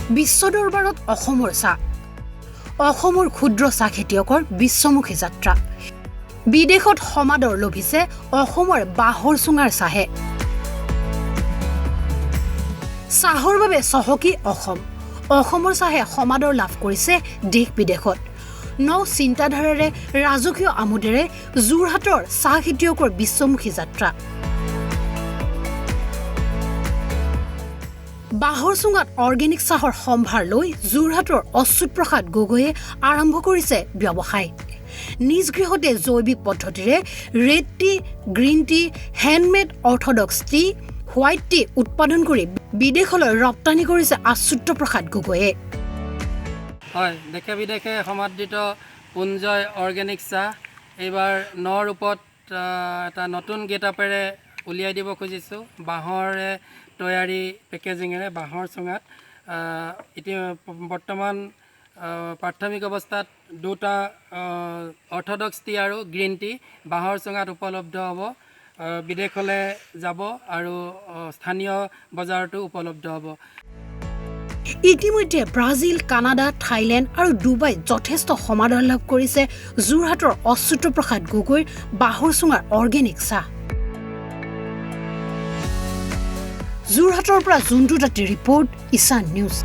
বিশ্ব দৰবাৰত অসমৰ চাহ অসমৰ ক্ষুদ্ৰ চাহ খেতিয়কৰ বিশ্বমুখী যাত্ৰা বিদেশত সমাদৰ লভিছে অসমৰ বাহৰ চুঙাৰ চাহে চাহৰ বাবে চহকী অসমৰ চাহে সমাদৰ লাভ কৰিছে দেশ বিদেশত নও চিন্তাধাৰাৰে ৰাজকীয় আমোদেৰে যোৰহাটৰ চাহ খেতিয়কৰ বিশ্বমুখী যাত্ৰা বাহৰ চুঙাত অৰ্গেনিক চাহৰ সম্ভাৰ লৈ যোৰহাটৰ অচ্যুত প্ৰসাদ গগৈয়ে আৰম্ভ কৰিছে ব্যৱসায় নিজ গৃহতে জৈৱিক পদ্ধতিৰে red tea green tea handmade Orthodox T white T উৎপাদন কৰি বিদেশলৈ ৰপ্তানি কৰিছে অচ্যুত প্ৰসাদ গগৈয়ে হয় দেশে বিদেশে সমাদৃত পুঞ্জয় অৰ্গেনিক চাহ এইবাৰ নৰূপত এটা নতুন গেটআপেৰে উলিয়াই দিব খুজিছোঁ বাঁহৰে তৈয়াৰী পেকেজিঙেৰে বাঁহৰ চুঙাত এতিয়া বৰ্তমান প্ৰাথমিক অৱস্থাত দুটা অৰ্থডক্স টি আৰু গ্ৰীণ টি বাঁহৰ চুঙাত উপলব্ধ হ'ব বিদেশলৈ যাব আৰু স্থানীয় বজাৰতো উপলব্ধ হ'ব ইতিমধ্যে ব্ৰাজিল কানাডা থাইলেণ্ড আৰু ডুবাইত যথেষ্ট সমাদৰ লাভ কৰিছে যোৰহাটৰ অচ্যুত প্ৰসাদ গগৈৰ বাহৰ চুঙাৰ অৰ্গেনিক চাহ যোৰহাটৰ পৰা জুন্তু তাঁতী ৰিপৰ্ট ঈশান নিউজ